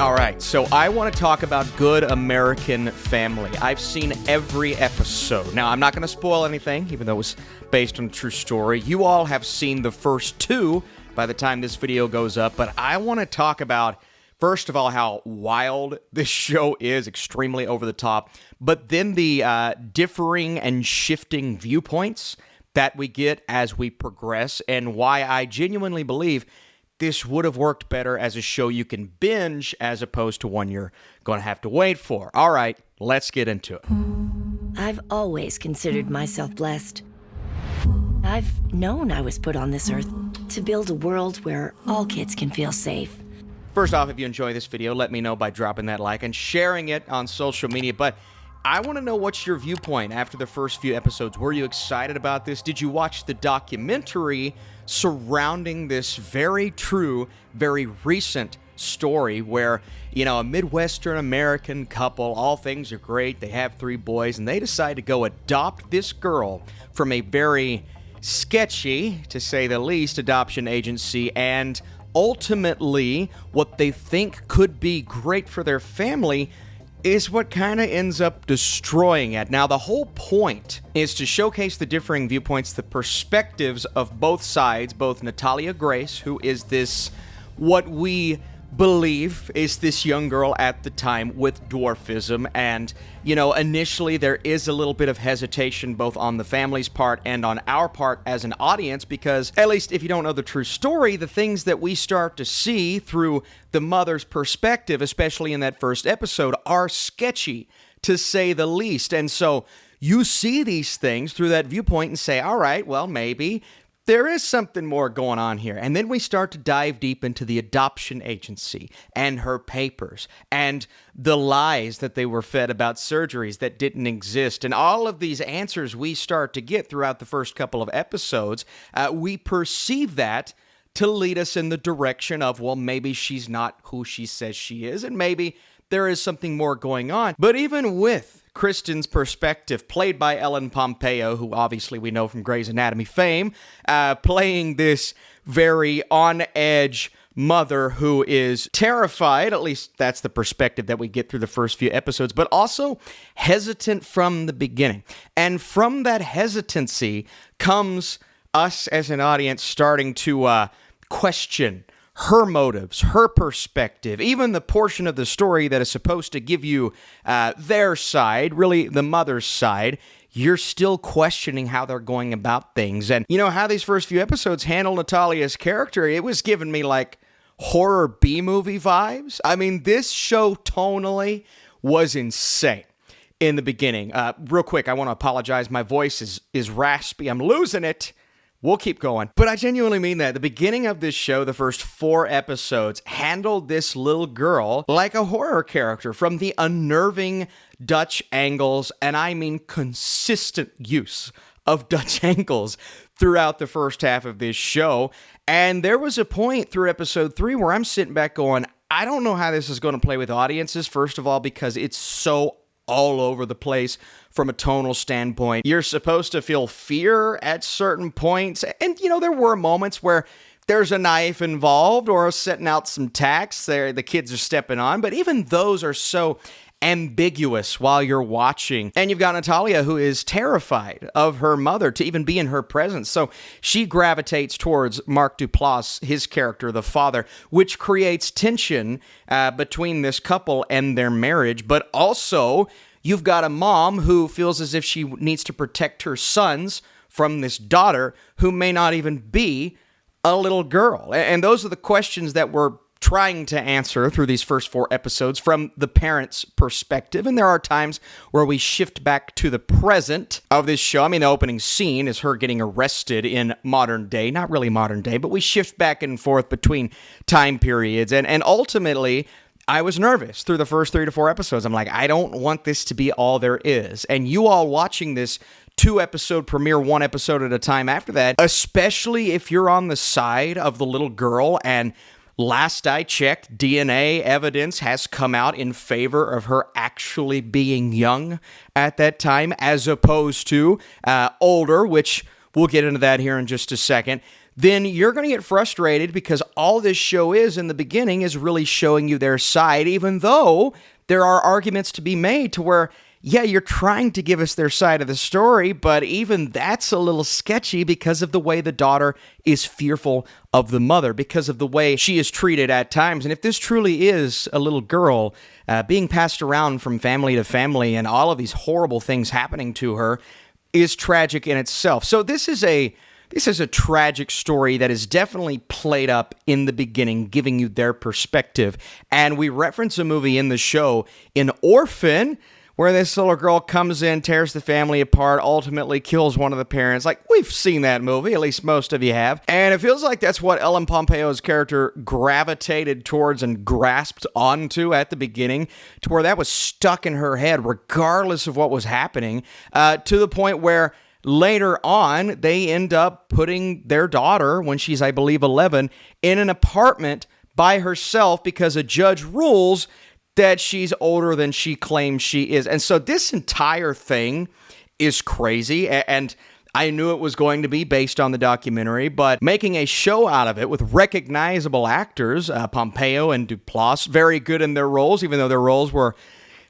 All right, so I want to talk about Good American Family. I've seen every episode. Now, I'm not going to spoil anything, even though it was based on a true story. You all have seen the first two by the time this video goes up, but I want to talk about, first of all, how wild this show is, extremely over the top, but then the differing and shifting viewpoints that we get as we progress, and why I genuinely believe this would have worked better as a show you can binge as opposed to one you're going to have to wait for. All right, let's get into it. I've always considered myself blessed. I've known I was put on this earth to build a world where all kids can feel safe. First off, if you enjoy this video, let me know by dropping that like and sharing it on social media. But I want to know what's your viewpoint after the first few episodes. Were you excited about this? Did you watch the documentary surrounding this very true, very recent story where, you know, a Midwestern American couple, all things are great, they have 3 boys, and they decide to go adopt this girl from a very sketchy, to say the least, adoption agency, and ultimately what they think could be great for their family is what kind of ends up destroying it. Now, the whole point is to showcase the differing viewpoints, the perspectives of both sides, both Natalia Grace, who is this, what we believe is this young girl at the time with dwarfism, and, you know, initially there is a little bit of hesitation both on the family's part and on our part as an audience, because at least if you don't know the true story, the things that we start to see through the mother's perspective, especially in that first episode, are sketchy, to say the least. And so you see these things through that viewpoint and say, all right, well, maybe there is something more going on here. And then we start to dive deep into the adoption agency and her papers and the lies that they were fed about surgeries that didn't exist. And all of these answers we start to get throughout the first couple of episodes, we perceive that to lead us in the direction of, well, maybe she's not who she says she is, and maybe there is something more going on. But even with Kristine's perspective, played by Ellen Pompeo, who obviously we know from Grey's Anatomy fame, playing this very on-edge mother who is terrified, at least that's the perspective that we get through the first few episodes, but also hesitant from the beginning. And from that hesitancy comes us as an audience starting to question her motives, her perspective, even the portion of the story that is supposed to give you their side, really the mother's side. You're still questioning how they're going about things. And you know how these first few episodes handle Natalia's character, it was giving me like horror B-movie vibes. I mean, this show tonally was insane in the beginning. Real quick, I want to apologize. My voice is raspy. I'm losing it. We'll keep going. But I genuinely mean that. The beginning of this show, the first 4 episodes, handled this little girl like a horror character from the unnerving Dutch angles, and I mean consistent use of Dutch angles throughout the first half of this show. And there was a point through episode 3 where I'm sitting back going, I don't know how this is going to play with audiences, first of all, because it's so all over the place from a tonal standpoint. You're supposed to feel fear at certain points, and you know, there were moments where there's a knife involved or setting out some tacks there the kids are stepping on, but even those are so ambiguous while you're watching. And you've got Natalia, who is terrified of her mother to even be in her presence, so she gravitates towards Mark Duplass, his character, the father, which creates tension between this couple and their marriage. But also, you've got a mom who feels as if she needs to protect her sons from this daughter who may not even be a little girl. And those are the questions that we're trying to answer through these first 4 episodes from the parent's perspective. And there are times where we shift back to the present of this show. I mean, the opening scene is her getting arrested in modern day, not really modern day, but we shift back and forth between time periods. And ultimately, I was nervous through the first 3 to 4 episodes. I'm like, I don't want this to be all there is. And you all watching this 2-episode premiere, 1 episode at a time after that, especially if you're on the side of the little girl, and last I checked, DNA evidence has come out in favor of her actually being young at that time, as opposed to older, which we'll get into that here in just a second. then you're going to get frustrated because all this show is in the beginning is really showing you their side, even though there are arguments to be made to where, yeah, you're trying to give us their side of the story, but even that's a little sketchy because of the way the daughter is fearful of the mother, because of the way she is treated at times. And if this truly is a little girl being passed around from family to family and all of these horrible things happening to her is tragic in itself. So this is a tragic story that is definitely played up in the beginning, giving you their perspective. And we reference a movie in the show, in Orphan, where this little girl comes in, tears the family apart, ultimately kills one of the parents. Like, we've seen that movie, at least most of you have. And it feels like that's what Ellen Pompeo's character gravitated towards and grasped onto at the beginning, to where that was stuck in her head, regardless of what was happening, to the point where later on, they end up putting their daughter, when she's, I believe, 11, in an apartment by herself because a judge rules that she's older than she claims she is. And so this entire thing is crazy, and I knew it was going to be based on the documentary, but making a show out of it with recognizable actors, Pompeo and Duplass, very good in their roles, even though their roles were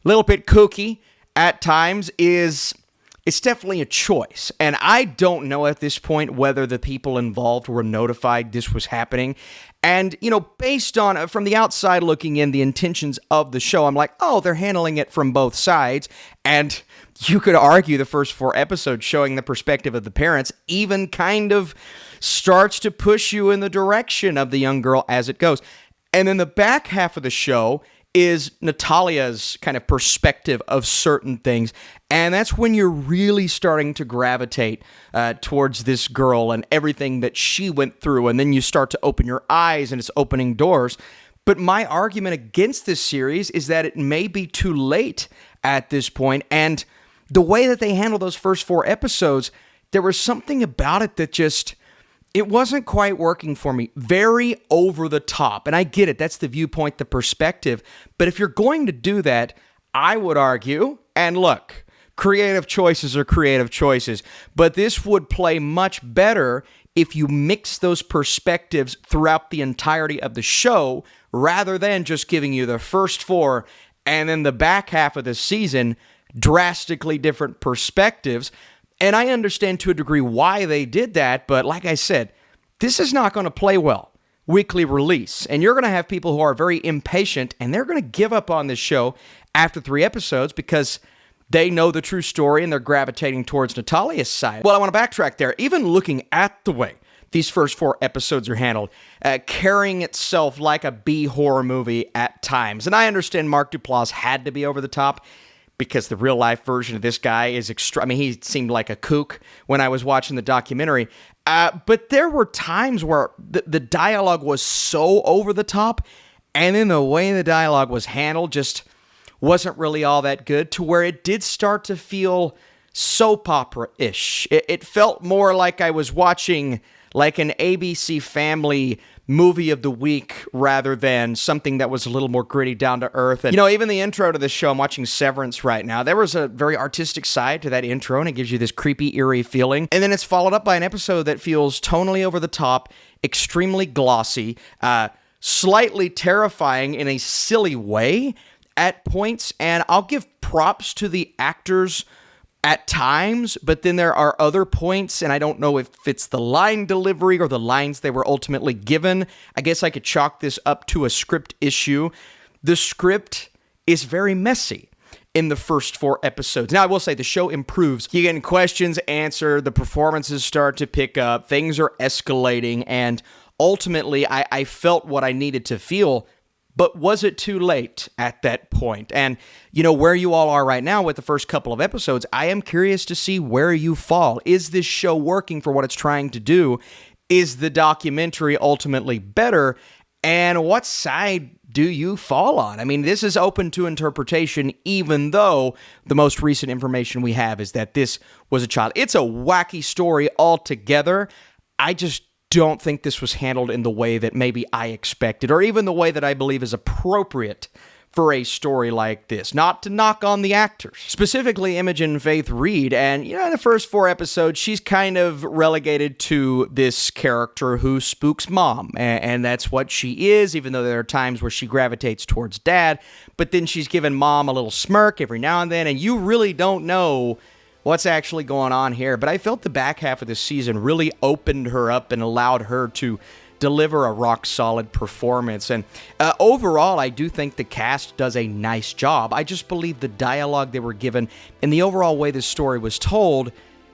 a little bit kooky at times, it's definitely a choice. And I don't know at this point whether the people involved were notified this was happening. And, based on, from the outside looking in, the intentions of the show, I'm like, oh, they're handling it from both sides. And you could argue the first 4 episodes showing the perspective of the parents even kind of starts to push you in the direction of the young girl as it goes. And then the back half of the show is Natalia's kind of perspective of certain things. And that's when you're really starting to gravitate towards this girl and everything that she went through. And then you start to open your eyes and it's opening doors. But my argument against this series is that it may be too late at this point. And the way that they handle those first 4 episodes, there was something about it that just, it wasn't quite working for me. Very over the top. And I get it. That's the viewpoint, the perspective. But if you're going to do that, I would argue, and look, creative choices are creative choices, but this would play much better if you mix those perspectives throughout the entirety of the show, rather than just giving you the first 4 and then the back half of the season, drastically different perspectives. And I understand to a degree why they did that, but like I said, this is not going to play well weekly release. And you're going to have people who are very impatient, and they're going to give up on this show after 3 episodes because they know the true story and they're gravitating towards Natalia's side. Well, I want to backtrack there. Even looking at the way these first 4 episodes are handled, carrying itself like a B-horror movie at times. And I understand Mark Duplass had to be over the top because the real-life version of this guy is extreme. I mean, he seemed like a kook when I was watching the documentary. But there were times where the dialogue was so over the top, and then the way the dialogue was handled just wasn't really all that good, to where it did start to feel soap opera-ish. It felt more like I was watching like an ABC Family movie of the week rather than something that was a little more gritty, down to earth. And, even the intro to this show, I'm watching Severance right now. There was a very artistic side to that intro, and it gives you this creepy, eerie feeling. And then it's followed up by an episode that feels tonally over the top, extremely glossy, slightly terrifying in a silly way at points. And I'll give props to the actors at times, but then there are other points, and I don't know if it's the line delivery or the lines they were ultimately given. I guess I could chalk this up to a script issue. The script is very messy in the first 4 episodes. Now, I will say the show improves. You're getting questions answered, the performances start to pick up, things are escalating, and ultimately, I felt what I needed to feel. But was it too late at that point? And, where you all are right now with the first couple of episodes, I am curious to see where you fall. Is this show working for what it's trying to do? Is the documentary ultimately better? And what side do you fall on? I mean, this is open to interpretation, even though the most recent information we have is that this was a child. It's a wacky story altogether. I just don't think this was handled in the way that maybe I expected, or even the way that I believe is appropriate for a story like this. Not to knock on the actors, specifically Imogen Faith Reid. And, in the first 4 episodes, she's kind of relegated to this character who spooks mom. And that's what she is, even though there are times where she gravitates towards dad. But then she's given mom a little smirk every now and then, and you really don't know what's actually going on here. But I felt the back half of the season really opened her up and allowed her to deliver a rock-solid performance. And overall, I do think the cast does a nice job. I just believe the dialogue they were given and the overall way this story was told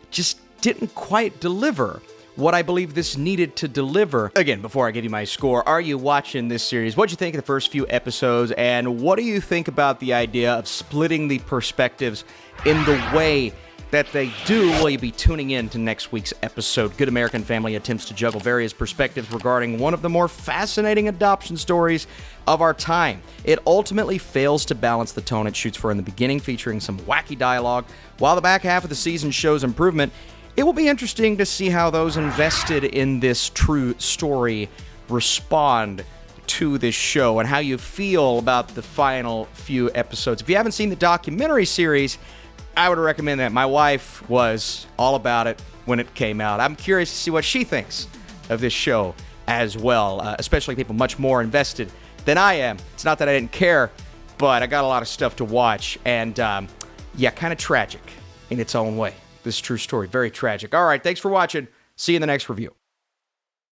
just didn't quite deliver what I believe this needed to deliver. Again, before I give you my score, are you watching this series? What'd you think of the first few episodes? And what do you think about the idea of splitting the perspectives in the way that they do? Will you be tuning in to next week's episode? Good American Family attempts to juggle various perspectives regarding one of the more fascinating adoption stories of our time. It ultimately fails to balance the tone it shoots for in the beginning, featuring some wacky dialogue, while the back half of the season shows improvement. It will be interesting to see how those invested in this true story respond to this show and how you feel about the final few episodes. If you haven't seen the documentary series, I would recommend that. My wife was all about it when it came out. I'm curious to see what she thinks of this show as well, especially people much more invested than I am. It's not that I didn't care, but I got a lot of stuff to watch, and kind of tragic in its own way. This true story, very tragic. All right, thanks for watching. See you in the next review.